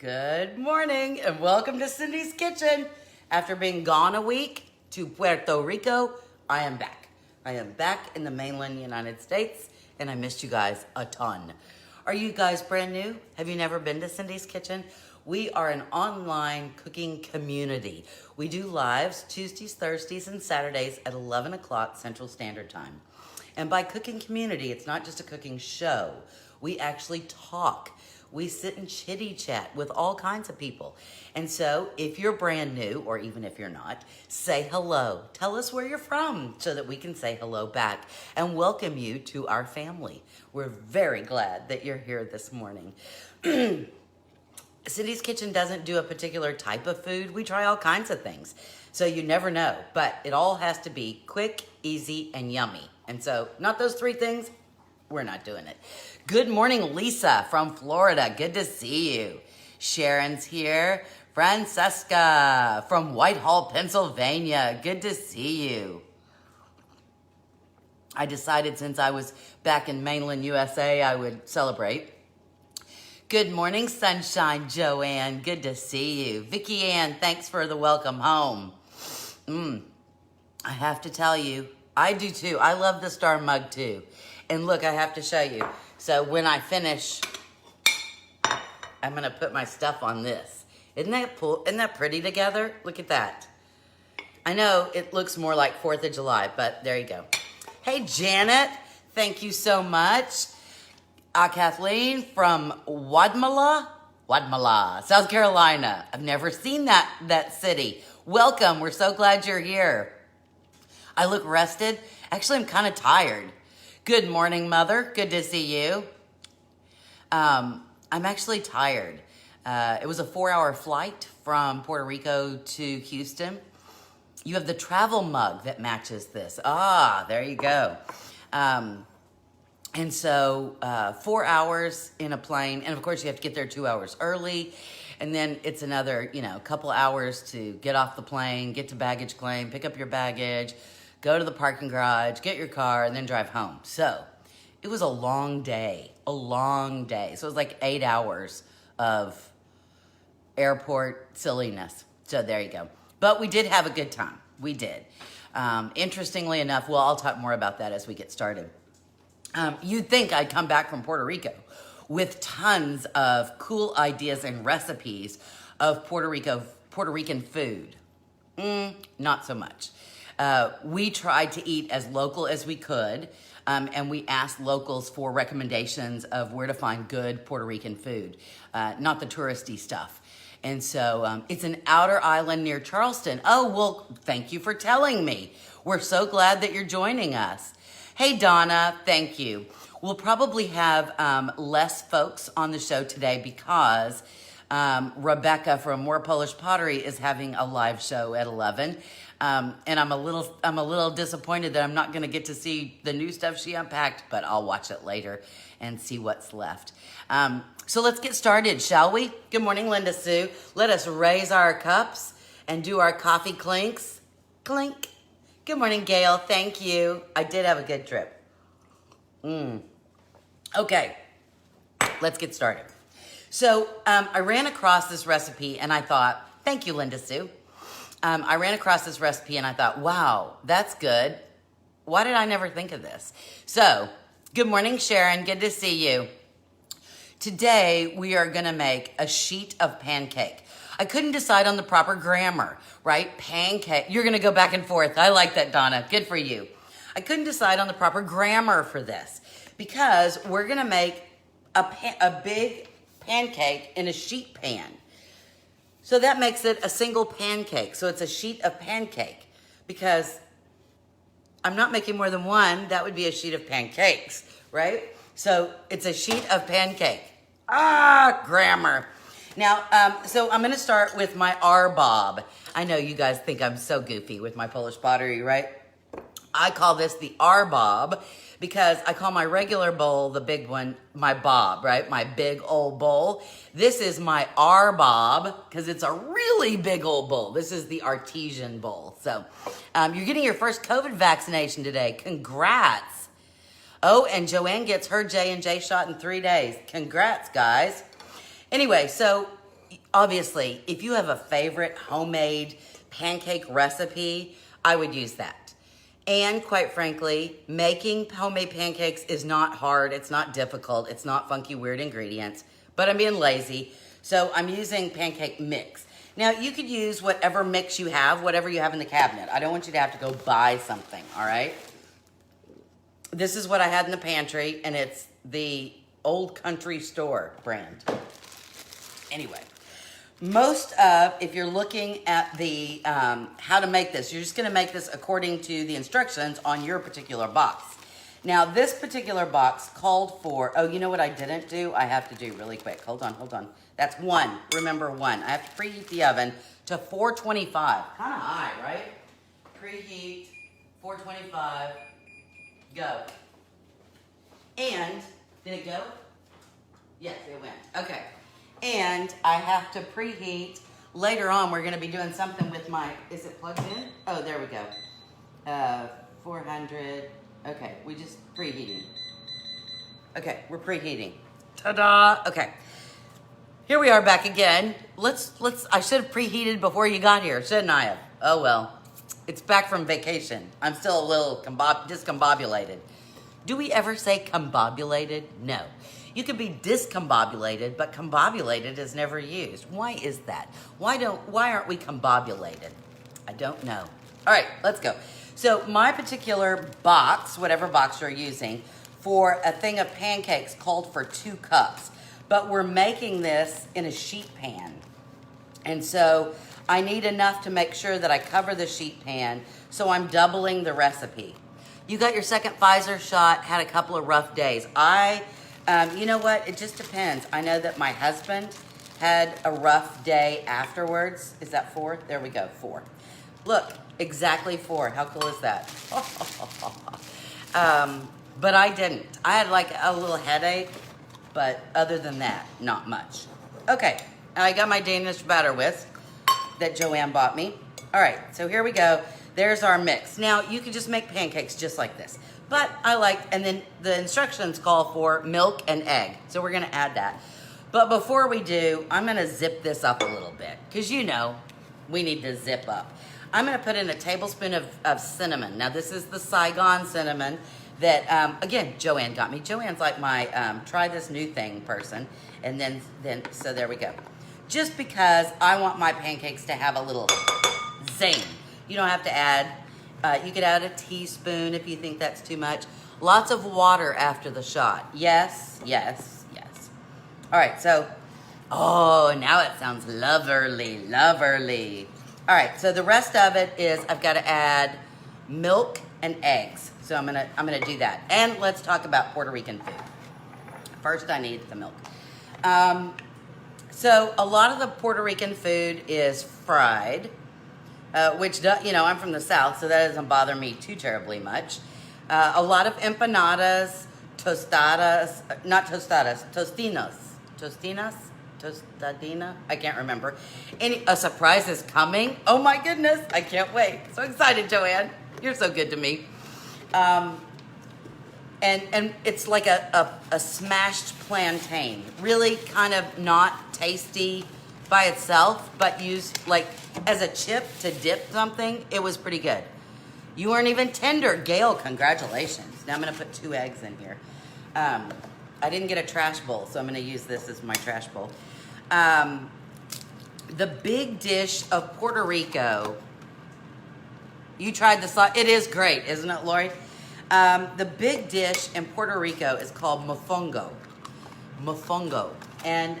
Good morning and welcome to Cindy's Kitchen. After being gone a week to Puerto Rico, I am back. I am back in the mainland United States and I missed you guys a ton. Are you guys brand new? Have you never been to Cindy's Kitchen? We are an online cooking community. We do lives Tuesdays, Thursdays, and Saturdays at 11 o'clock Central Standard Time. And by cooking community, it's not just a cooking show. We actually talk. We sit and chitty chat with all kinds of people. And so if you're brand new, or even if you're not, say hello. Tell us where you're from so that we can say hello back and welcome you to our family. We're very glad that you're here this morning. Cindy's Kitchen doesn't do a particular type of food. We try all kinds of things. So you never know, but it all has to be quick, easy, and yummy. And so not those three things, we're not doing it. Good morning, Lisa from Florida. Good to see you. Sharon's here. Francesca from Whitehall, Pennsylvania. Good to see you. I decided since I was back in mainland USA, I would celebrate. Good morning, Sunshine Joanne. Good to see you. Vicki Ann, thanks for the welcome home. I have to tell you, I do too. I love the star mug too. And look, I have to show you. So when I finish, I'm gonna put my stuff on this. Isn't that pretty together? Look at that. I know it looks more like 4th of July, but there you go. Hey, Janet, thank you so much. Kathleen from Wadmala, South Carolina. I've never seen that city. Welcome, we're so glad you're here. I look rested. Actually, I'm kind of tired. Good morning, Mother. Good to see you. I'm actually tired. It was a 4-hour flight from Puerto Rico to Houston. You have the travel mug that matches this. Ah, there you go. And so 4 hours in a plane. And of course, you have to get there 2 hours early. And then it's another, couple hours to get off the plane, get to baggage claim, pick up your baggage, go to the parking garage, get your car, and then drive home. So it was a long day. So it was like 8 hours of airport silliness. So there you go. But we did have a good time. We did. Interestingly enough, well, I'll talk more about that as we get started. You'd think I'd come back from Puerto Rico with tons of cool ideas and recipes of Puerto Rican food. Not so much. We tried to eat as local as we could, and we asked locals for recommendations of where to find good Puerto Rican food, not the touristy stuff. And so it's an outer island near Charleston. Oh, well, thank you for telling me. We're so glad that you're joining us. Hey, Donna, thank you. We'll probably have less folks on the show today because Rebecca from More Polish Pottery is having a live show at 11. And I'm a little disappointed that I'm not going to get to see the new stuff she unpacked, but I'll watch it later and see what's left. So let's get started, shall we? Good morning, Linda Sue. Let us raise our cups and do our coffee clinks. Clink. Good morning, Gail. Thank you. I did have a good trip. Okay, let's get started. So I ran across this recipe and I thought, thank you, Linda Sue. I ran across this recipe and I thought, wow, that's good. Why did I never think of this? So, good morning, Sharon. Good to see you. Today, we are going to make a sheet of pancake. I couldn't decide on the proper grammar, right? Pancake. You're going to go back and forth. I like that, Donna. Good for you. I couldn't decide on the proper grammar for this because we're going to make a big pancake in a sheet pan. So that makes it a single pancake. So it's a sheet of pancake because I'm not making more than one. That would be a sheet of pancakes, right? So it's a sheet of pancake. Grammar. Now, so I'm going to start with my R-bob. I know you guys think I'm so goofy with my Polish pottery, right? I call this the R-bob because I call my regular bowl, the big one, my bob, right? My big old bowl. This is my R-bob because it's a really big old bowl. This is the artesian bowl. So you're getting your first COVID vaccination today. Congrats. Oh, and Joanne gets her J&J shot in 3 days. Congrats, guys. Anyway, so Obviously, if you have a favorite homemade pancake recipe, I would use that. And quite frankly, making homemade pancakes is not hard. It's not difficult. It's not funky, weird ingredients. But I'm being lazy, so I'm using pancake mix. Now, you could use whatever mix you have, whatever you have in the cabinet. I don't want you to have to go buy something, all right? This is what I had in the pantry, and it's the Old Country Store brand. Anyway, if you're looking at the how to make this, you're just going to make this according to the instructions on your particular box. Now, this particular box called for, oh, you know what I didn't do? I have to do really quick. Hold on. That's 1. Remember 1. I have to preheat the oven to 425. Kind of high, right? Preheat, 425, go. And, did it go? Yes, it went. Okay. And I have to preheat. Later on, we're going to be doing something with my, is it plugged in? Oh, there we go. 400. Okay, we just preheating. Okay, we're preheating. Ta-da! Okay. Here we are back again. I should have preheated before you got here, shouldn't I have? Oh well. It's back from vacation. I'm still a little discombobulated. Do we ever say combobulated? No. You could be discombobulated, but combobulated is never used. Why is that? Why aren't we combobulated? I don't know. All right, let's go. So my particular box, whatever box you're using, for a thing of pancakes called for 2 cups. But we're making this in a sheet pan. And so I need enough to make sure that I cover the sheet pan, so I'm doubling the recipe. You got your second Pfizer shot, had a couple of rough days. You know what? It just depends. I know that my husband had a rough day afterwards. Is that 4? There we go, 4. Look, exactly 4. How cool is that? But I didn't. I had like a little headache, but other than that, not much. Okay, I got my Danish batter whisk that Joanne bought me. All right, so here we go. There's our mix. Now, you can just make pancakes just like this. But and then the instructions call for milk and egg. So we're gonna add that. But before we do, I'm gonna zip this up a little bit, because you know, we need to zip up. I'm gonna put in a tablespoon of cinnamon. Now this is the Saigon cinnamon that, again, Joanne got me. Joanne's like my try this new thing person. And then, so there we go. Just because I want my pancakes to have a little zing. You don't have to add, you could add a teaspoon if you think that's too much. Lots of water after the shot. Yes, yes, yes. All right, so, oh, now it sounds loverly, loverly. All right, so the rest of it is I've got to add milk and eggs. So I'm gonna do that. And let's talk about Puerto Rican food. First, I need the milk. So a lot of the Puerto Rican food is fried, which, you know, I'm from the South, so that doesn't bother me too terribly much. A lot of empanadas, tostadas, not tostadas, tostinas, tostadina, I can't remember. A surprise is coming. Oh my goodness, I can't wait. So excited, Joanne. You're so good to me. And it's like a smashed plantain. Really kind of not tasty by itself, but used like as a chip to dip something. It was pretty good. You weren't even tender. Gail, congratulations. Now I'm gonna put 2 eggs in here. I didn't get a trash bowl, so I'm gonna use this as my trash bowl. The big dish of Puerto Rico, you tried the sauce. It is great, isn't it, Lori? The big dish in Puerto Rico is called mofongo. Mofongo. And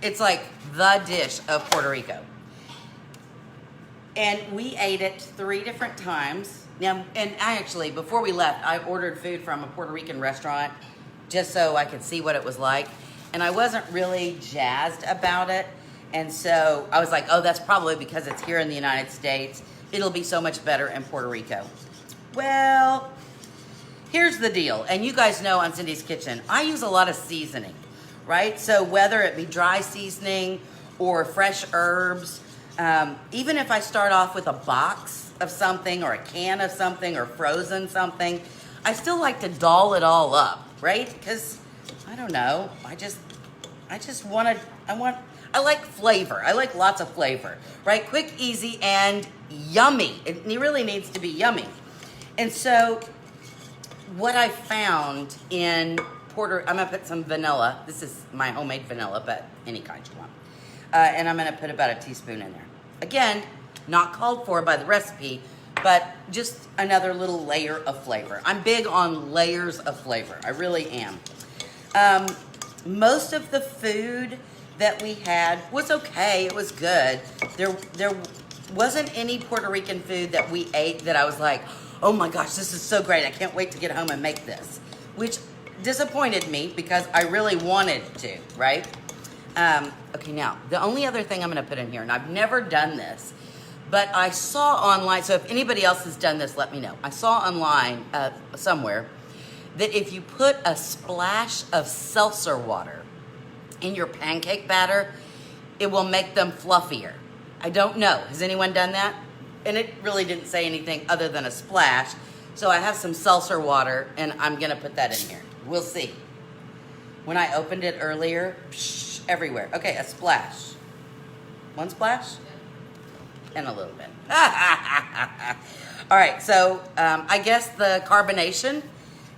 it's like the dish of Puerto Rico. And we ate it 3 different times. Now, and I actually, before we left, I ordered food from a Puerto Rican restaurant just so I could see what it was like. And I wasn't really jazzed about it. And so I was like, oh, that's probably because it's here in the United States. It'll be so much better in Puerto Rico. Well, here's the deal. And you guys know on Cindy's Kitchen, I use a lot of seasoning, right? So whether it be dry seasoning or fresh herbs, even if I start off with a box of something or a can of something or frozen something, I still like to doll it all up, right? Because, I don't know, I like flavor. I like lots of flavor, right? Quick, easy, and yummy. It really needs to be yummy. And so what I found in I'm gonna put some vanilla. This is my homemade vanilla, but any kind you want. And I'm gonna put about a teaspoon in there. Again, not called for by the recipe, but just another little layer of flavor. I'm big on layers of flavor. I really am. Most of the food that we had was okay. It was good. There wasn't any Puerto Rican food that we ate that I was like, oh my gosh, this is so great. I can't wait to get home and make this, which disappointed me because I really wanted to, right? Okay, now, the only other thing I'm gonna put in here, and I've never done this, but I saw online, so if anybody else has done this, let me know. I saw online somewhere that if you put a splash of seltzer water in your pancake batter, it will make them fluffier. I don't know. Has anyone done that? And it really didn't say anything other than a splash. So I have some seltzer water, and I'm gonna put that in here. We'll see. When I opened it earlier, psh, everywhere. Okay, a splash. One splash? And a little bit. All right, so I guess the carbonation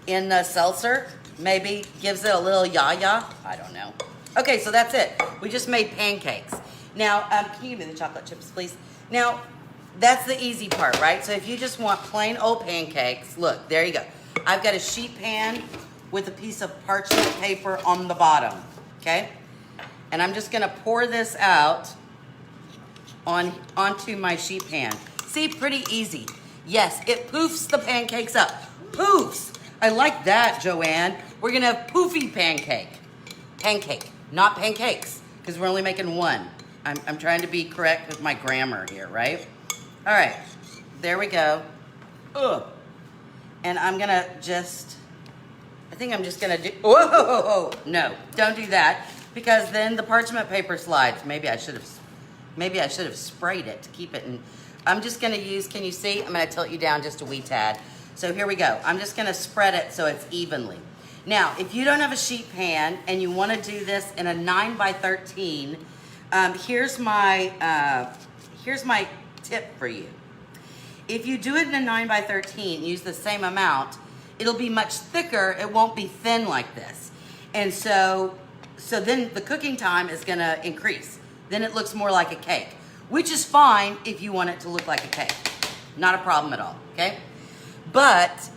in the seltzer maybe gives it a little yah-yah. I don't know. Okay, so that's it. We just made pancakes. Now, can you give me the chocolate chips, please? Now, that's the easy part, right? So if you just want plain old pancakes, look, there you go. I've got a sheet pan with a piece of parchment paper on the bottom, okay? And I'm just gonna pour this out onto my sheet pan. See, pretty easy. Yes, it poofs the pancakes up. Poofs. I like that, Joanne. We're gonna have poofy pancake. Pancake, not pancakes, because we're only making one. I'm trying to be correct with my grammar here, right? All right, there we go. Ugh. And I'm gonna I think I'm just gonna do, whoa, no, don't do that, because then the parchment paper slides. Maybe I should have sprayed it to keep it in. I'm just gonna use, can you see? I'm gonna tilt you down just a wee tad. So here we go. I'm just gonna spread it so it's evenly. Now, if you don't have a sheet pan and you wanna do this in a 9x13, here's my tip for you. If you do it in a 9x13, use the same amount, it'll be much thicker. It won't be thin like this. And so then the cooking time is gonna increase. Then it looks more like a cake, which is fine if you want it to look like a cake. Not a problem at all, okay? But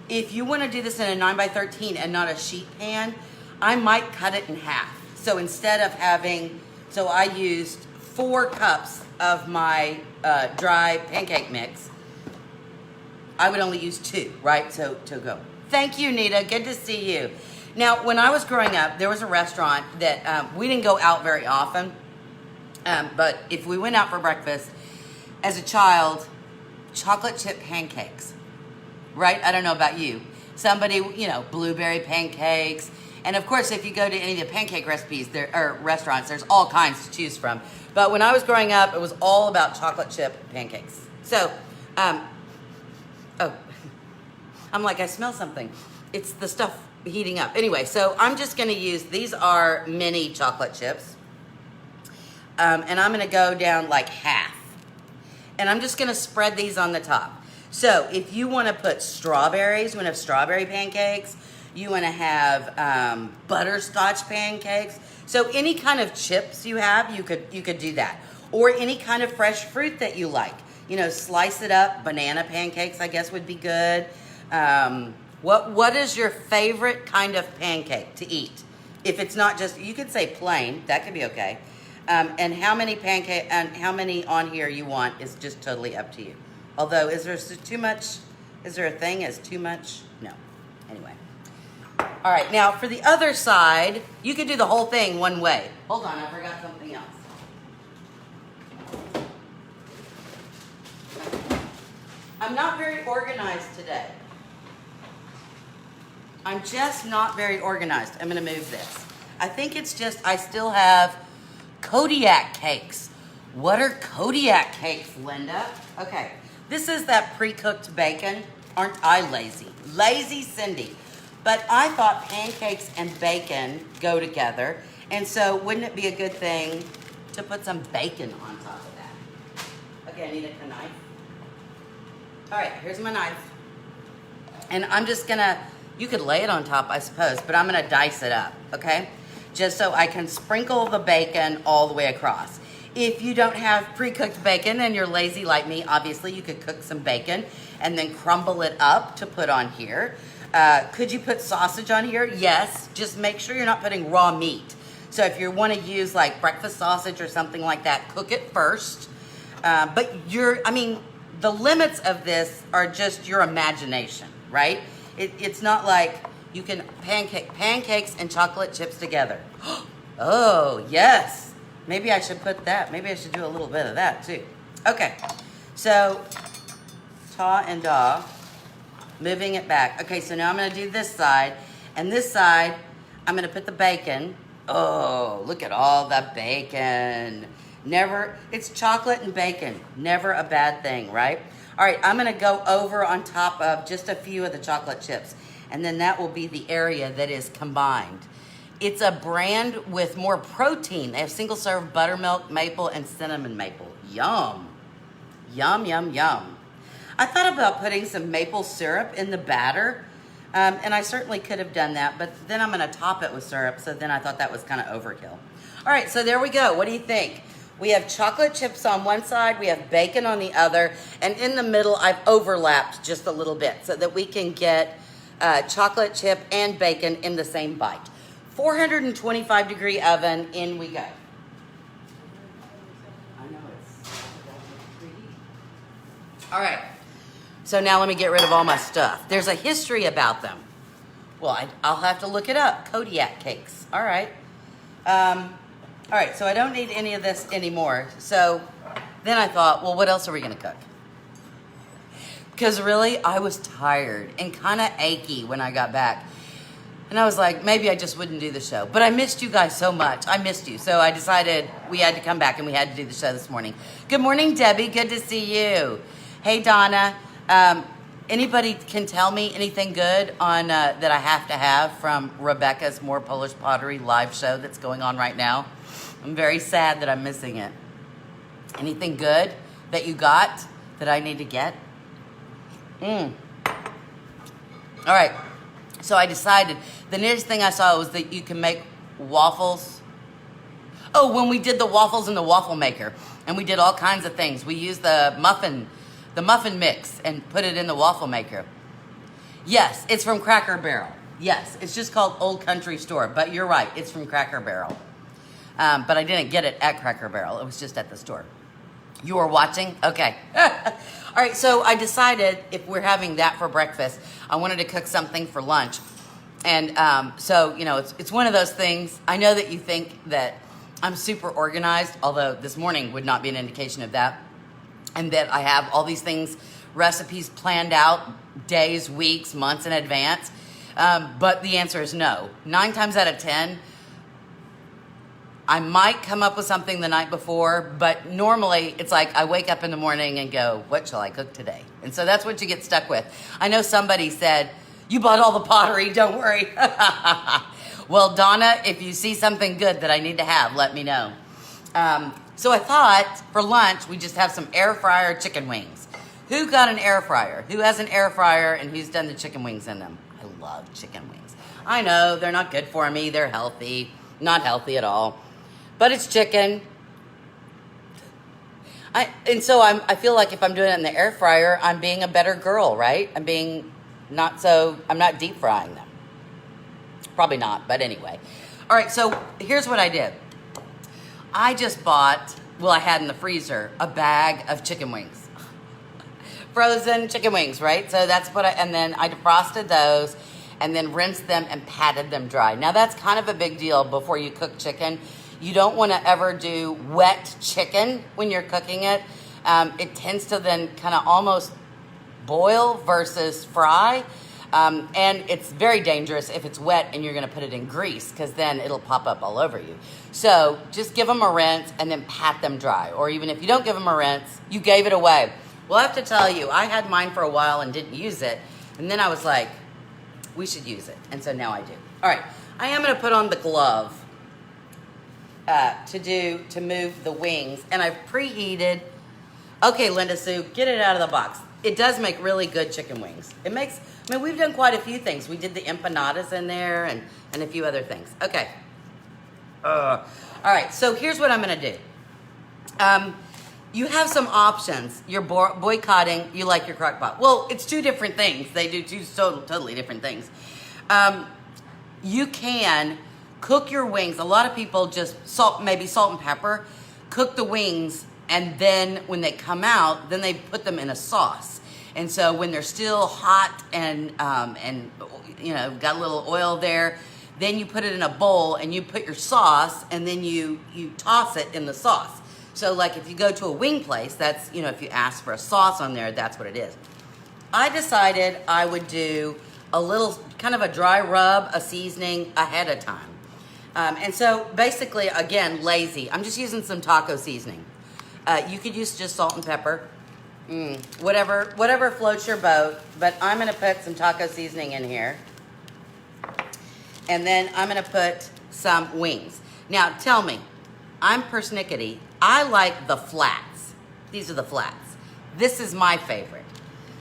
if you wanna do this in a 9x13 and not a sheet pan, I might cut it in half. So instead of so I used 4 cups of my dry pancake mix. I would only use 2, right? So to go. Thank you, Nita. Good to see you. Now, when I was growing up, there was a restaurant that we didn't go out very often. But if we went out for breakfast, as a child, chocolate chip pancakes, right? I don't know about you. Somebody, blueberry pancakes. And of course, if you go to any of the pancake recipes, restaurants, there's all kinds to choose from. But when I was growing up, it was all about chocolate chip pancakes. So, I'm like, I smell something. It's the stuff heating up. Anyway, so I'm just gonna use, these are mini chocolate chips. And I'm gonna go down like half. And I'm just gonna spread these on the top. So if you wanna put strawberries, you wanna have strawberry pancakes, you wanna have butterscotch pancakes. So any kind of chips you have, you could do that. Or any kind of fresh fruit that you like. Slice it up. Banana pancakes, I guess, would be good. What is your favorite kind of pancake to eat? If it's not just, you could say plain, that could be okay. And how many on here you want is just totally up to you. Although, is there too much? Is there a thing as too much? No. Anyway. All right, now for the other side, you could do the whole thing one way. Hold on, I forgot something else. I'm not very organized today. I'm just not very organized. I'm gonna move this. I think it's just, I still have Kodiak cakes. What are Kodiak cakes, Linda? Okay, this is that pre-cooked bacon. Aren't I lazy? Lazy Cindy. But I thought pancakes and bacon go together, And so wouldn't it be a good thing to put some bacon on top of that? Okay, I need a knife. All right, here's my knife. And I'm just gonna, you could lay it on top, I suppose, but I'm gonna dice it up, okay? Just so I can sprinkle the bacon all the way across. If you don't have pre-cooked bacon and you're lazy like me, obviously you could cook some bacon and then crumble it up to put on here. Could you put sausage on here? Yes, just make sure you're not putting raw meat. So if you want to use like breakfast sausage or something like that, cook it first. But the limits of this are just your imagination, right? It's not like you can pancakes and chocolate chips together. Oh, yes. Maybe I should put that. Maybe I should do a little bit of that too. Okay, so ta and da, moving it back. Okay, so now I'm gonna do this side, and this side, I'm gonna put the bacon. Oh, look at all the bacon. It's chocolate and bacon. Never a bad thing, right? All right, I'm gonna go over on top of just a few of the chocolate chips, and then that will be the area that is combined. It's a brand with more protein. They have single serve buttermilk, maple, and cinnamon maple. Yum. Yum, yum, yum. I thought about putting some maple syrup in the batter, and I certainly could have done that, but then I'm gonna top it with syrup, so then I thought that was kind of overkill. All right, so there we go. What do you think? We have chocolate chips on one side, we have bacon on the other, and in the middle I've overlapped just a little bit so that we can get chocolate chip and bacon in the same bite. 425 degree oven, in we go. I know it's all right. So now let me get rid of all my stuff. There's a history about them. Well, I'll have to look it up. Kodiak cakes. All right. All right, so I don't need any of this anymore. So then I thought, well, what else are we gonna cook? Because really, I was tired and kind of achy when I got back. And I was like, maybe I just wouldn't do the show. But I missed you guys so much. I missed you. So I decided we had to come back and we had to do the show this morning. Good morning, Debbie. Good to see you. Hey, Donna. Anybody can tell me anything good on that I have to have from Rebecca's More Polish Pottery live show that's going on right now? I'm very sad that I'm missing it. Anything good that you got that I need to get? All right. So I decided, the next thing I saw was that you can make waffles. Oh, when we did the waffles in the waffle maker, and we did all kinds of things. We used the muffin mix and put it in the waffle maker. Yes, it's from Cracker Barrel. Yes, it's just called Old Country Store, but you're right, it's from Cracker Barrel. But I didn't get it at Cracker Barrel, it was just at the store. You were watching? Okay. All right, so I decided if we're having that for breakfast, I wanted to cook something for lunch. And so, you know, it's one of those things. I know that you think that I'm super organized, although this morning would not be an indication of that. And that I have all these things, recipes planned out days, weeks, months in advance. But the answer is no. 9 times out of 10, I might come up with something the night before, but normally it's like I wake up in the morning and go, what shall I cook today? And so that's what you get stuck with. I know somebody said, you bought all the pottery, don't worry. Well, Donna, if you see something good that I need to have, let me know. So I thought for lunch, we just have some air fryer chicken wings. Who got an air fryer? Who has an air fryer and who's done the chicken wings in them? I love chicken wings. I know they're not good for me. They're healthy, not healthy at all. But it's chicken. I feel like if I'm doing it in the air fryer, I'm being a better girl, right? I'm not deep frying them. Probably not, but anyway. All right, so here's what I did. I just bought, I had in the freezer, a bag of chicken wings. Frozen chicken wings, right? So that's and then I defrosted those and then rinsed them and patted them dry. Now that's kind of a big deal before you cook chicken. You don't want to ever do wet chicken when you're cooking it. It tends to then kind of almost boil versus fry. And it's very dangerous if it's wet and you're going to put it in grease because then it'll pop up all over you. So just give them a rinse and then pat them dry. Or even if you don't give them a rinse, you gave it away. Well, I have to tell you, I had mine for a while and didn't use it. And then I was like, we should use it. And so now I do. All right, I am going to put on the glove to move the wings, and I've preheated. Okay, Linda Sue, get it out of the box. It does make really good chicken wings. It makes, I mean, we've done quite a few things. We did the empanadas in there and a few other things. Okay. All right, so here's what I'm gonna do. You have some options. You're boycotting, you like your crock pot. Well, it's two different things. They do two totally different things. You can cook your wings. A lot of people just maybe salt and pepper, cook the wings, and then when they come out, then they put them in a sauce. And so when they're still hot and you know, got a little oil there, then you put it in a bowl and you put your sauce, and then you toss it in the sauce. So like if you go to a wing place, that's, you know, if you ask for a sauce on there, that's what it is. I decided I would do a little kind of a dry rub, a seasoning ahead of time. And so basically, again, lazy. I'm just using some taco seasoning. You could use just salt and pepper, whatever floats your boat, but I'm gonna put some taco seasoning in here. And then I'm gonna put some wings. Now tell me, I'm persnickety. I like the flats. These are the flats. This is my favorite.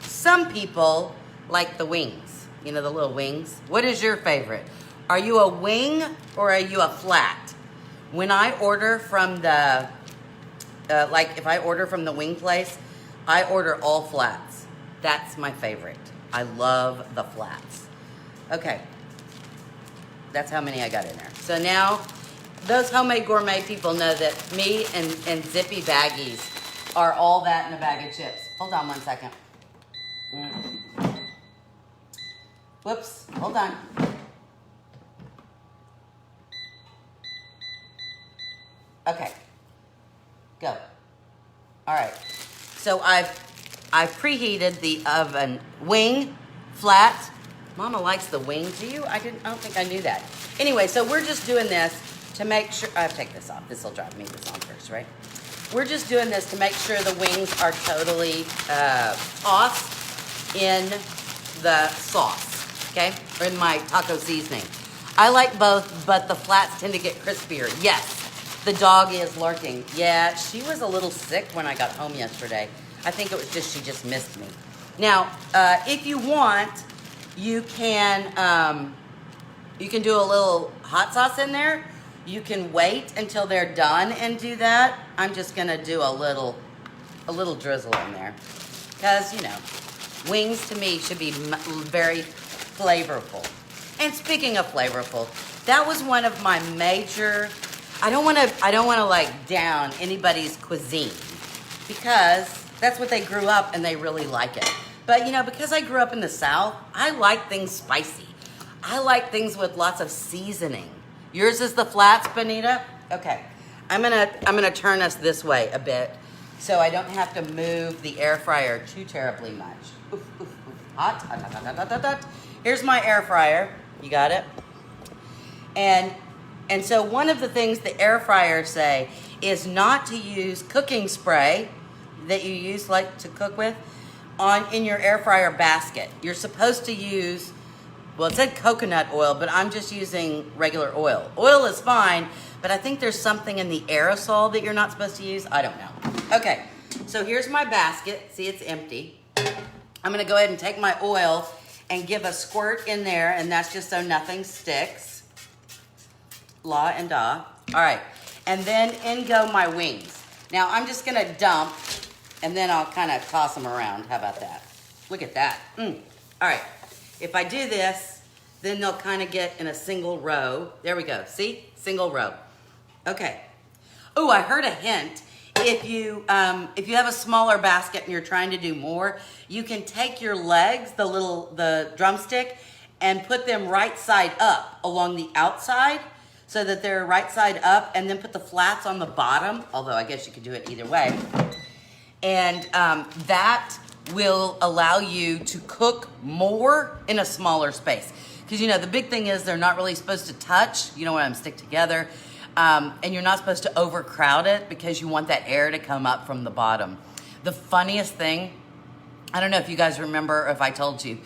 Some people like the wings, you know, the little wings. What is your favorite? Are you a wing or are you a flat? When I order from the, like if I order from the wing place, I order all flats. That's my favorite. I love the flats. Okay, that's how many I got in there. So now, those homemade gourmet people know that me and Zippy baggies are all that in a bag of chips. Hold on one second. Whoops, hold on. Okay, go. All right, so I've preheated the oven. Wing, flat. Mama likes the wing. Do you? I don't think I knew that. Anyway, so we're just doing this to make sure. I have to take this off. This will drive me this on first, right? We're just doing this to make sure the wings are totally tossed in the sauce, okay? Or in my taco seasoning. I like both, but the flats tend to get crispier. Yes. The dog is lurking. Yeah, she was a little sick when I got home yesterday. I think it was just, she just missed me. Now, if you want, you can do a little hot sauce in there. You can wait until they're done and do that. I'm just gonna do a little drizzle in there. Because, you know, wings to me should be very flavorful. And speaking of flavorful, that was one of my major, I don't wanna like down anybody's cuisine, because that's what they grew up and they really like it. But you know, because I grew up in the South, I like things spicy. I like things with lots of seasoning. Yours is the flats, Benita? Okay, I'm gonna turn us this way a bit so I don't have to move the air fryer too terribly much. Oof, oof, oof. Hot, hot, hot, hot, hot, hot, hot. Here's my air fryer, you got it? And so one of the things the air fryers say is not to use cooking spray that you use like to cook with in your air fryer basket. You're supposed to use, well, it said coconut oil, but I'm just using regular oil. Oil is fine, but I think there's something in the aerosol that you're not supposed to use. I don't know. Okay, so here's my basket. See, it's empty. I'm gonna go ahead and take my oil and give a squirt in there, and that's just so nothing sticks. La and da. All right, and then in go my wings. Now I'm just gonna dump, and then I'll kind of toss them around. How about that? Look at that. All right, if I do this, then they'll kind of get in a single row. There we go, see? Single row. Okay. Oh, I heard a hint. If you have a smaller basket and you're trying to do more, you can take your legs, the drumstick, and put them right side up along the outside, so that they're right side up, and then put the flats on the bottom, although I guess you could do it either way. And that will allow you to cook more in a smaller space. Because, you know, the big thing is they're not really supposed to touch, you know what I'm stick together, and you're not supposed to overcrowd it because you want that air to come up from the bottom. The funniest thing, I don't know if you guys remember or if I told you,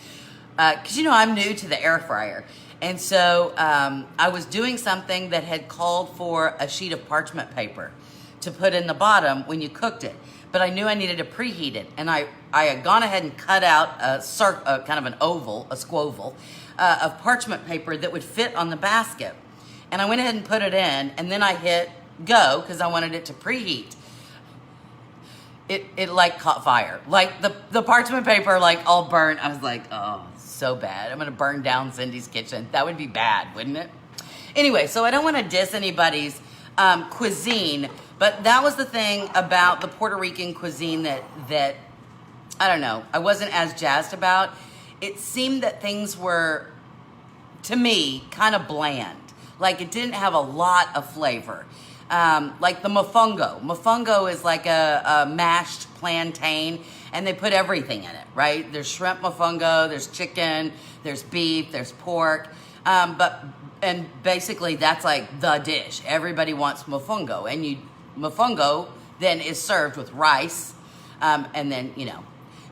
because, you know, I'm new to the air fryer. And so I was doing something that had called for a sheet of parchment paper to put in the bottom when you cooked it. But I knew I needed to preheat it. And I had gone ahead and cut out a kind of an oval, a squoval, of parchment paper that would fit on the basket. And I went ahead and put it in, and then I hit go because I wanted it to preheat. It like caught fire. Like the parchment paper like all burnt. I was like, oh, so bad. I'm gonna burn down Cindy's kitchen. That would be bad, wouldn't it? Anyway, so I don't want to diss anybody's cuisine, but that was the thing about the Puerto Rican cuisine that I don't know, I wasn't as jazzed about. It seemed that things were, to me, kind of bland. Like it didn't have a lot of flavor. Like the mofongo. Mofongo is like a mashed plantain, and they put everything in it, right? There's shrimp mofongo, there's chicken, there's beef, there's pork. And basically that's like the dish. Everybody wants mofongo, and mofongo then is served with rice, and then, you know.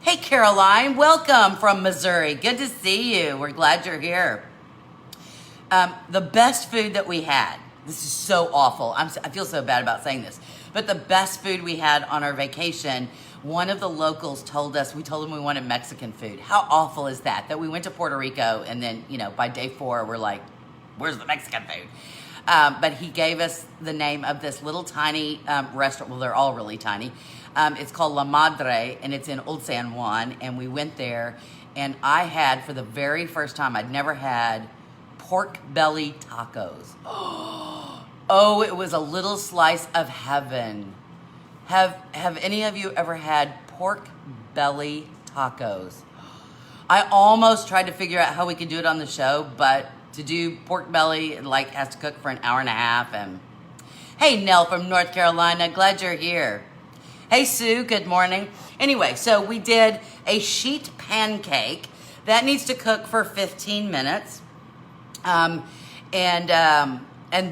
Hey, Caroline, welcome from Missouri. Good to see you. We're glad you're here. The best food that we had, this is so awful. I feel so bad about saying this, but the best food we had on our vacation, one of the locals told us, we told him we wanted Mexican food. How awful is that? That we went to Puerto Rico, and then, you know, by day 4, we're like, where's the Mexican food? But he gave us the name of this little tiny restaurant. Well, they're all really tiny. It's called La Madre, and it's in Old San Juan. And we went there, and I had, for the very first time, I'd never had pork belly tacos. Oh, it was a little slice of heaven. Have any of you ever had pork belly tacos? I almost tried to figure out how we could do it on the show, but to do pork belly, it like has to cook for an hour and a half. And hey, Nell from North Carolina, glad you're here. Hey, Sue, good morning. Anyway, so we did a sheet pancake that needs to cook for 15 minutes. And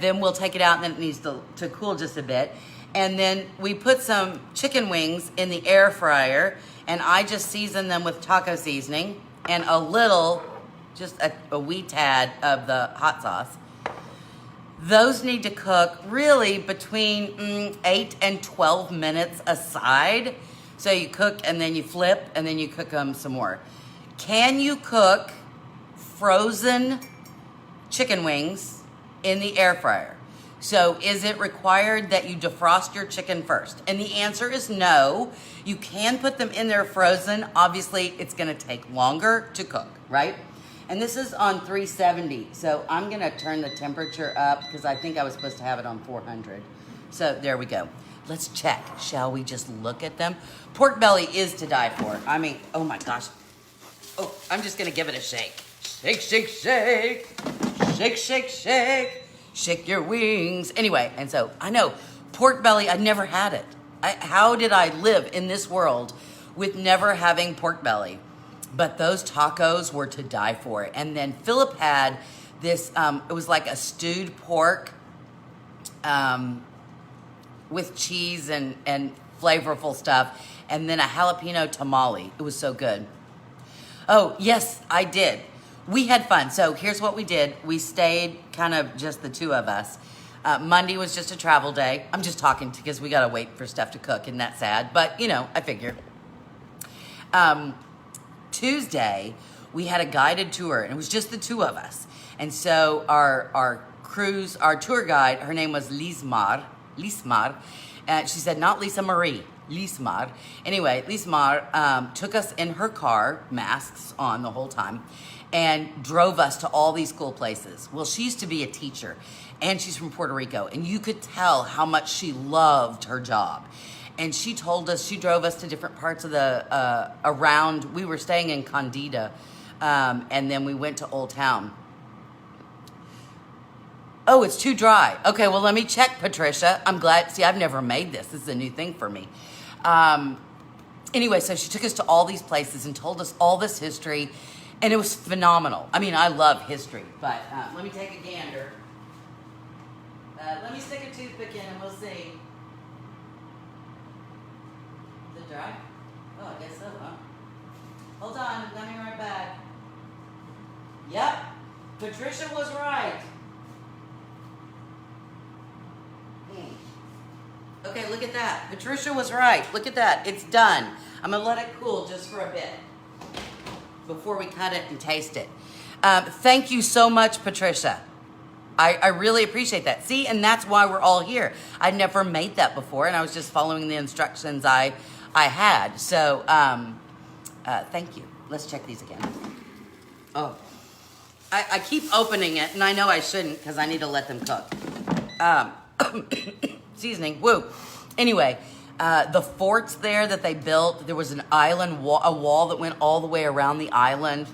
then we'll take it out, and then it needs to cool just a bit. And then we put some chicken wings in the air fryer, and I just season them with taco seasoning and a little, just a wee tad of the hot sauce. Those need to cook really between 8 and 12 minutes aside. So you cook, and then you flip, and then you cook them some more. Can you cook frozen chicken wings in the air fryer? So is it required that you defrost your chicken first? And the answer is no. You can put them in there frozen. Obviously, it's going to take longer to cook, right? And this is on 370. So I'm going to turn the temperature up because I think I was supposed to have it on 400. So there we go. Let's check. Shall we just look at them? Pork belly is to die for. I mean, oh my gosh. Oh, I'm just going to give it a shake. Shake, shake, shake. Shake, shake, shake. Shake your wings. Anyway, and so I know pork belly, I never had it. How did I live in this world with never having pork belly? But those tacos were to die for. And then Philip had this, it was like a stewed pork with cheese and flavorful stuff. And then a jalapeno tamale. It was so good. Oh, yes, I did. We had fun. So here's what we did. We stayed kind of just the two of us. Monday was just a travel day. I'm just talking because we got to wait for stuff to cook, and that's sad. But, you know, I figure. Tuesday, we had a guided tour, and it was just the two of us. And so our tour guide, her name was Lismar. She said, not Lisa Marie, Lismar. Anyway, Lismar took us in her car, masks on the whole time, and drove us to all these cool places. Well, she used to be a teacher, and she's from Puerto Rico, and you could tell how much she loved her job. And she told us, she drove us to different parts of the, around, we were staying in Condita, and then we went to Old Town. Oh, it's too dry. Okay, well, let me check, Patricia. I'm glad, see, I've never made this. This is a new thing for me. Anyway, so she took us to all these places and told us all this history, and it was phenomenal. I mean, I love history, but let me take a gander. Let me stick a toothpick in and we'll see. Is it dry? Oh, I guess so, huh? Hold on, I'm coming right back. Yep, Patricia was right. Okay, look at that. Patricia was right. Look at that. It's done. I'm going to let it cool just for a bit before we cut it and taste it. Thank you so much, Patricia. I really appreciate that. See, and that's why we're all here. I'd never made that before, and I was just following the instructions I had. So, thank you. Let's check these again. Oh, I keep opening it, and I know I shouldn't because I need to let them cook. Seasoning, woo. Anyway, the forts there that they built, there was an island wall, a wall that went all the way around the island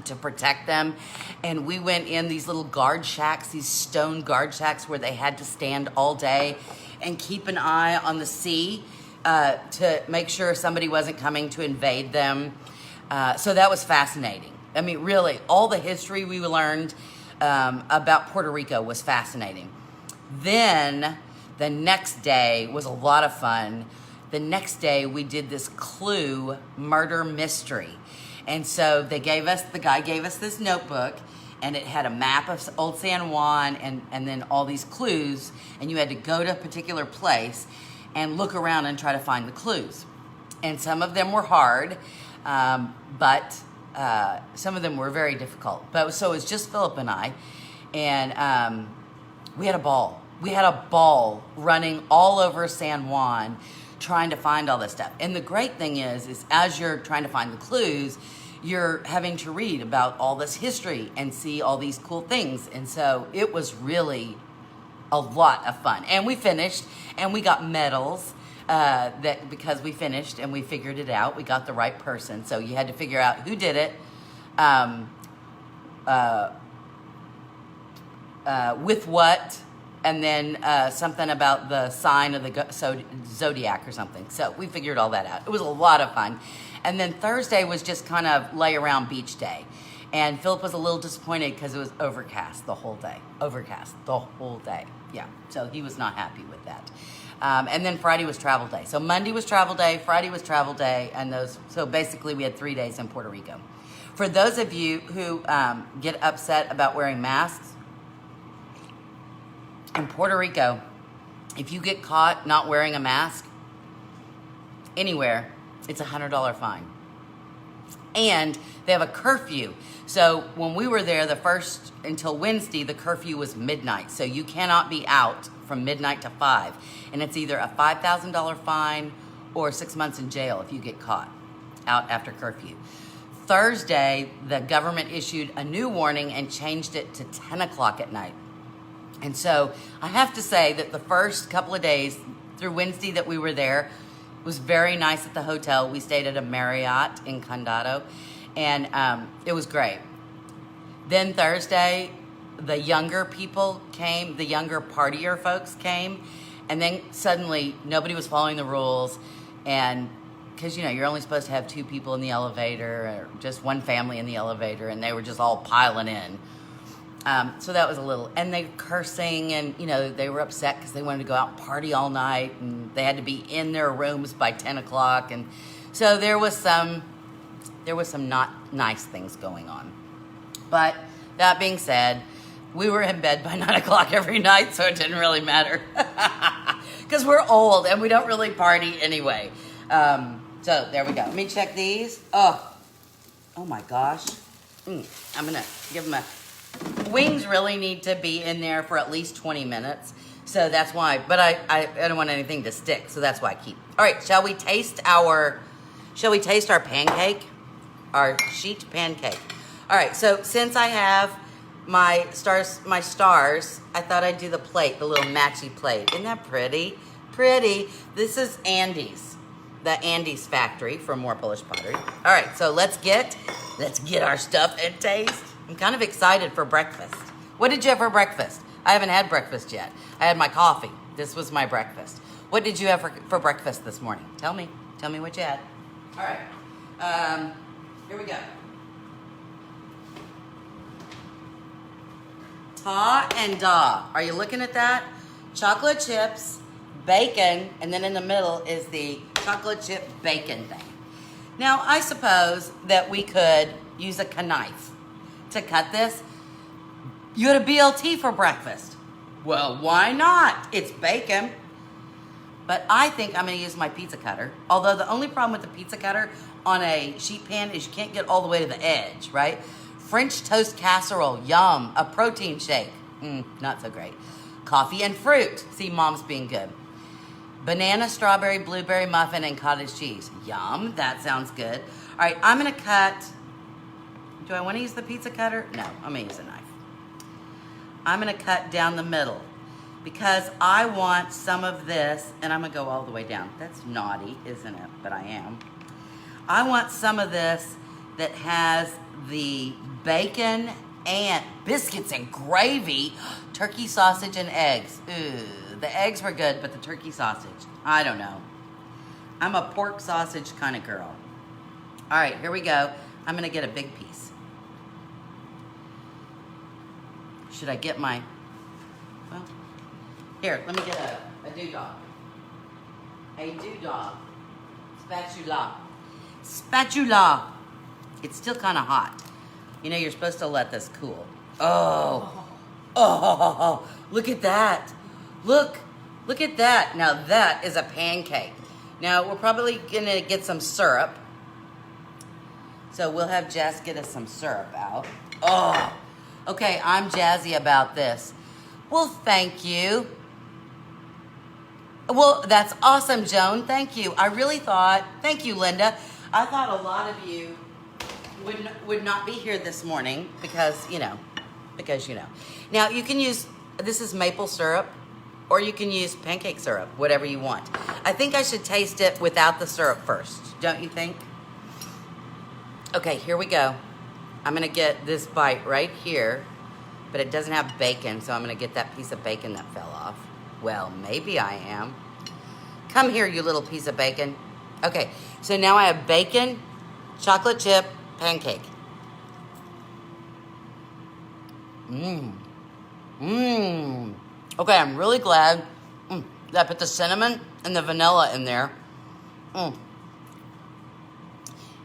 to protect them. And we went in these little guard shacks, these stone guard shacks where they had to stand all day and keep an eye on the sea to make sure somebody wasn't coming to invade them. So that was fascinating. I mean, really, all the history we learned about Puerto Rico was fascinating. Then the next day was a lot of fun. The next day we did this Clue murder mystery. And so the guy gave us this notebook, and it had a map of Old San Juan and then all these clues, and you had to go to a particular place and look around and try to find the clues. And some of them were hard, but some of them were very difficult. So it was just Philip and I, and we had a ball. We had a ball running all over San Juan trying to find all this stuff. And the great thing is as you're trying to find the clues, you're having to read about all this history and see all these cool things. And so it was really a lot of fun. And we finished, and we got medals because we finished and we figured it out. We got the right person. So you had to figure out who did it, with what, and then something about the sign of the zodiac or something. So we figured all that out. It was a lot of fun. And then Thursday was just kind of lay around beach day. And Philip was a little disappointed because it was overcast the whole day. Overcast the whole day. Yeah, so he was not happy with that. And then Friday was travel day. So Monday was travel day, Friday was travel day, and so basically we had 3 days in Puerto Rico. For those of you who get upset about wearing masks, in Puerto Rico, if you get caught not wearing a mask anywhere, it's a $100 fine. And they have a curfew. So when we were there until Wednesday, the curfew was midnight. So you cannot be out from midnight to 5. And it's either a $5,000 fine or 6 months in jail if you get caught out after curfew. Thursday, the government issued a new warning and changed it to 10 o'clock at night. And so I have to say that the first couple of days through Wednesday that we were there was very nice at the hotel. We stayed at a Marriott in Condado, and it was great. Then Thursday, the younger people came, the younger partier folks came, and then suddenly nobody was following the rules, and because, you're only supposed to have 2 people in the elevator, or just one family in the elevator, and they were just all piling in. So that was and they were cursing, and, they were upset because they wanted to go out and party all night, and they had to be in their rooms by 10 o'clock. And so there was some not nice things going on. But that being said, we were in bed by 9 o'clock every night, so it didn't really matter because we're old and we don't really party anyway. So there we go. Let me check these. Oh my gosh. I'm going to give them wings really need to be in there for at least 20 minutes. So that's why, but I don't want anything to stick. So that's why I keep. All right. Shall we taste our pancake? Our sheet pancake. All right. So since I have my stars, I thought I'd do the plate, the little matchy plate. Isn't that pretty? Pretty. This is Andy's, the Andy's factory for More Polish Pottery. All right. So let's get our stuff and taste. I'm kind of excited for breakfast. What did you have for breakfast? I haven't had breakfast yet. I had my coffee. This was my breakfast. What did you have for breakfast this morning? Tell me what you had. All right. Here we go. Ta and da. Are you looking at that? Chocolate chips, bacon, and then in the middle is the chocolate chip bacon thing. Now, I suppose that we could use a knife to cut this, You had a BLT for breakfast. Well, why not? It's bacon. But I think I'm going to use my pizza cutter. Although the only problem with the pizza cutter on a sheet pan is you can't get all the way to the edge, right? French toast casserole, yum. A protein shake, not so great. Coffee and fruit. See, mom's being good. Banana, strawberry, blueberry muffin, and cottage cheese. Yum, that sounds good. All right, I'm going to cut. Do I want to use the pizza cutter? No, I'm going to use a knife. I'm going to cut down the middle because I want some of this, and I'm going to go all the way down. That's naughty, isn't it? But I am. I want some of this that has the bacon and biscuits and gravy, turkey sausage and eggs. Ooh, the eggs were good, but the turkey sausage, I don't know. I'm a pork sausage kind of girl. All right, here we go. I'm going to get a big piece. Should I get my, well, here, let me get a doodah. A doodah. Spatula. Spatula. It's still kind of hot. You know, you're supposed to let this cool. Oh, look at that. Look at that. Now that is a pancake. Now we're probably gonna get some syrup. So we'll have Jess get us some syrup out. Oh, okay, I'm jazzy about this. Well, thank you. Well, that's awesome, Joan. Thank you. I really thought, thank you, Linda. I thought a lot of you would not be here this morning because you know. Now, you can use, this is maple syrup, or you can use pancake syrup, whatever you want. I think I should taste it without the syrup first, don't you think? Okay, here we go. I'm gonna get this bite right here, but it doesn't have bacon, so I'm gonna get that piece of bacon that fell off. Well, maybe I am. Come here, you little piece of bacon. Okay, so now I have bacon, chocolate chip, pancake. Okay, I'm really glad that I put the cinnamon and the vanilla in there.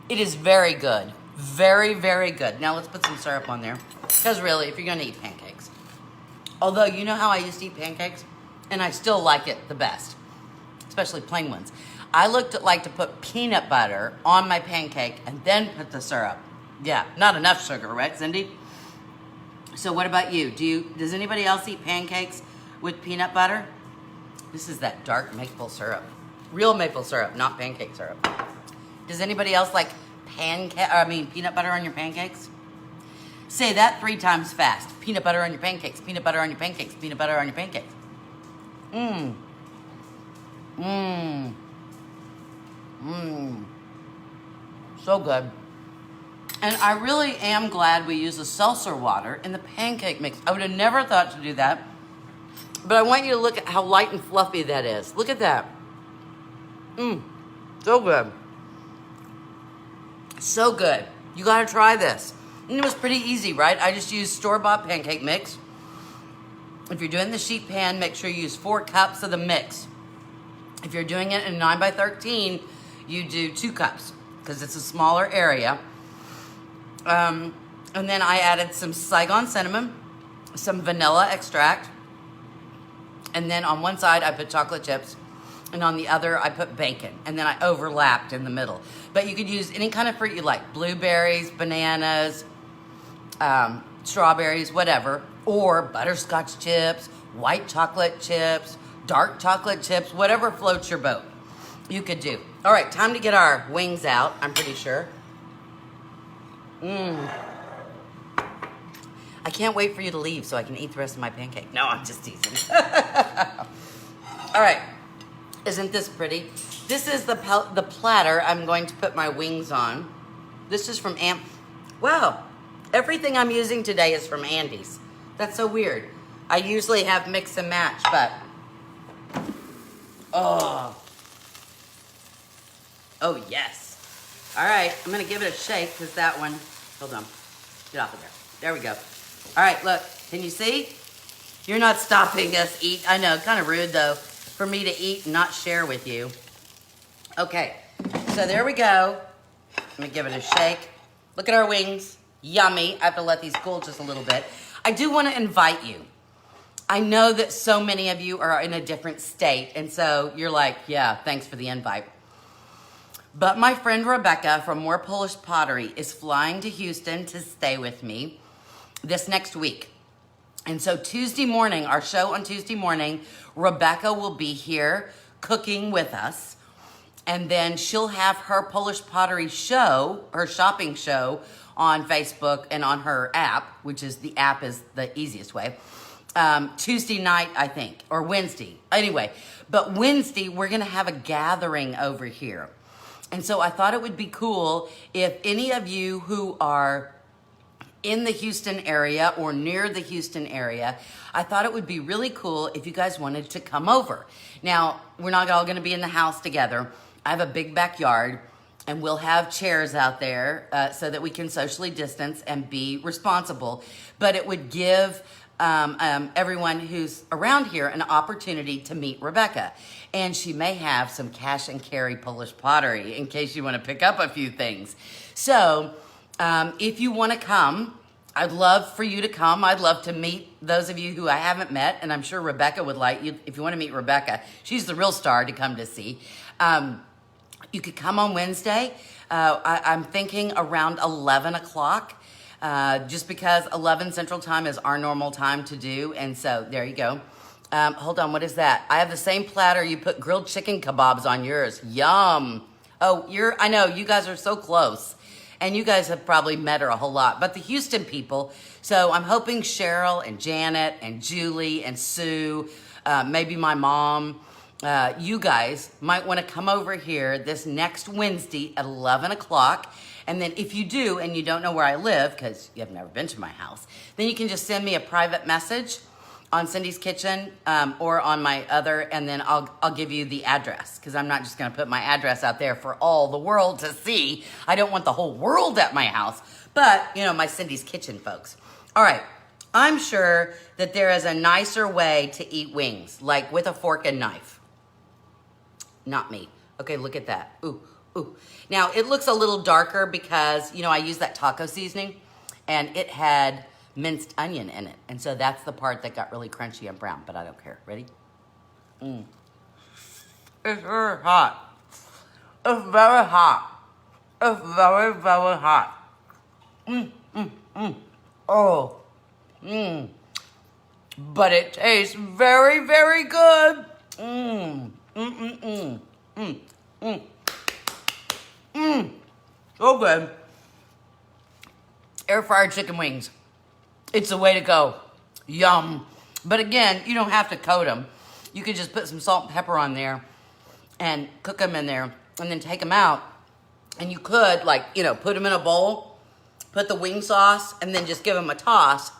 It is very good. Very, very good. Now let's put some syrup on there. Because really, if you're going to eat pancakes. Although, you know how I used to eat pancakes? And I still like it the best. Especially plain ones. I like to put peanut butter on my pancake and then put the syrup. Yeah, not enough sugar, right, Cindy? So what about you? Does anybody else eat pancakes with peanut butter? This is that dark maple syrup. Real maple syrup, not pancake syrup. Does anybody else like peanut butter on your pancakes? Say that 3 times fast. Peanut butter on your pancakes, peanut butter on your pancakes, peanut butter on your pancakes. So good. And I really am glad we use the seltzer water in the pancake mix. I would have never thought to do that. But I want you to look at how light and fluffy that is. Look at that. So good. So good. You gotta try this. And it was pretty easy, right? I just used store-bought pancake mix. If you're doing the sheet pan, make sure you use 4 cups of the mix. If you're doing it in 9x13, you do 2 cups because it's a smaller area. And then I added some Saigon cinnamon, some vanilla extract, and then on one side I put chocolate chips, and on the other I put bacon, and then I overlapped in the middle. But you could use any kind of fruit you like, blueberries, bananas, strawberries, whatever, or butterscotch chips, white chocolate chips, dark chocolate chips, whatever floats your boat, you could do. All right, time to get our wings out, I'm pretty sure. I can't wait for you to leave so I can eat the rest of my pancake. No, I'm just teasing. All right, isn't this pretty? This is the platter I'm going to put my wings on. This is from Wow, everything I'm using today is from Andy's. That's so weird. I usually have mix and match, but oh yes. All right, I'm gonna give it a shake because that one, hold on, get off of there. There we go. All right, look, can you see? You're not stopping us eat. I know, kind of rude though, for me to eat and not share with you. Okay, so there we go. Let me give it a shake. Look at our wings, yummy. I have to let these cool just a little bit. I do want to invite you. I know that so many of you are in a different state, and so you're like, yeah, thanks for the invite. But my friend Rebecca from More Polish Pottery is flying to Houston to stay with me this next week. And so Tuesday morning, our show on Tuesday morning, Rebecca will be here cooking with us. And then she'll have her Polish pottery show, her shopping show on Facebook and on her app, which is the app is the easiest way. Tuesday night, I think, or Wednesday. Anyway, but Wednesday, we're going to have a gathering over here. And so I thought it would be cool if any of you who are in the Houston area or near the Houston area, I thought it would be really cool if you guys wanted to come over. Now, we're not all going to be in the house together. I have a big backyard, and we'll have chairs out there so that we can socially distance and be responsible. But it would give everyone who's around here an opportunity to meet Rebecca. And she may have some cash and carry Polish pottery in case you want to pick up a few things. So if you want to come, I'd love for you to come. I'd love to meet those of you who I haven't met, and I'm sure Rebecca would like you. If you want to meet Rebecca, she's the real star to come to see. You could come on Wednesday. I'm thinking around 11 o'clock. Just because 11 Central Time is our normal time to do. And so there you go. Hold on, what is that? I have the same platter. You put grilled chicken kebabs on yours. Yum. Oh, I know, you guys are so close. And you guys have probably met her a whole lot. But the Houston people, so I'm hoping Cheryl and Janet and Julie and Sue, maybe my mom, you guys might want to come over here this next Wednesday at 11 o'clock. And then if you do and you don't know where I live, because you have never been to my house, then you can just send me a private message on Cindy's Kitchen or on my other, and then I'll give you the address, because I'm not just going to put my address out there for all the world to see. I don't want the whole world at my house, but, you know, my Cindy's Kitchen folks. All right, I'm sure that there is a nicer way to eat wings, like with a fork and knife. Not me. Okay, look at that. Ooh. Ooh. Now, it looks a little darker because, you know, I used that taco seasoning, and it had minced onion in it. And so that's the part that got really crunchy and brown, but I don't care. Ready? It's very hot. It's very hot. It's very, very hot. Oh. But it tastes very, very good. So good. Air fryer chicken wings. It's the way to go. Yum. But again, you don't have to coat them. You can just put some salt and pepper on there and cook them in there and then take them out. And you could, like, you know, put them in a bowl, put the wing sauce, and then just give them a toss.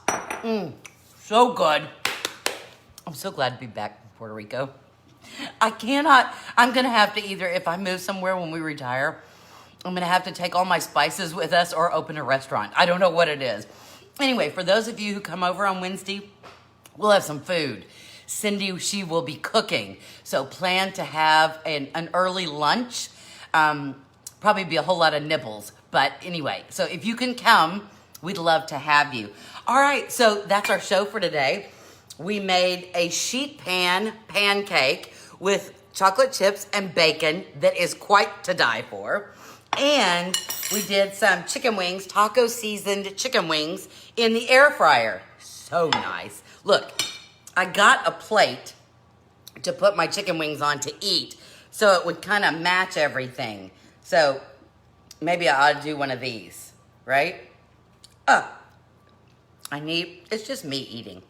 So good. I'm so glad to be back in Puerto Rico. I'm going to have to either, if I move somewhere when we retire, I'm going to have to take all my spices with us or open a restaurant. I don't know what it is. Anyway, for those of you who come over on Wednesday, we'll have some food. Cindy, she will be cooking. So plan to have an early lunch. Probably be a whole lot of nibbles. But anyway, so if you can come, we'd love to have you. All right, so that's our show for today. We made a sheet pan pancake with chocolate chips and bacon that is quite to die for. And we did some chicken wings, taco seasoned chicken wings in the air fryer. So nice. Look, I got a plate to put my chicken wings on to eat so it would kind of match everything. So maybe I ought to do one of these, right? It's just me eating.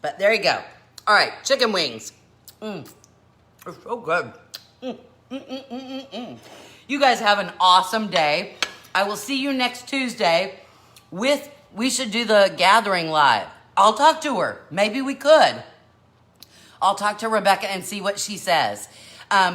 But there you go. All right, chicken wings. They're so good. You guys have an awesome day. I will see you next Tuesday we should do the gathering live. I'll talk to her. Maybe we could. I'll talk to Rebecca and see what she says.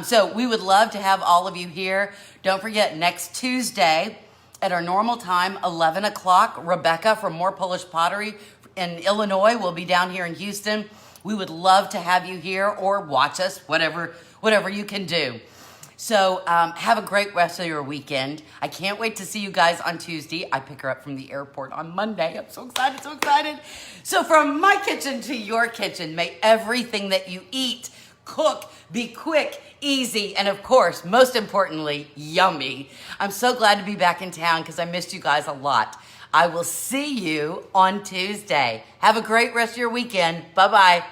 So we would love to have all of you here. Don't forget, next Tuesday at our normal time, 11 o'clock, Rebecca from More Polish Pottery in Illinois will be down here in Houston. We would love to have you here or watch us, whatever you can do. So have a great rest of your weekend. I can't wait to see you guys on Tuesday. I pick her up from the airport on Monday. I'm so excited, so excited. So from my kitchen to your kitchen, may everything that you eat, cook, be quick, easy, and of course, most importantly, yummy. I'm so glad to be back in town because I missed you guys a lot. I will see you on Tuesday. Have a great rest of your weekend. Bye-bye.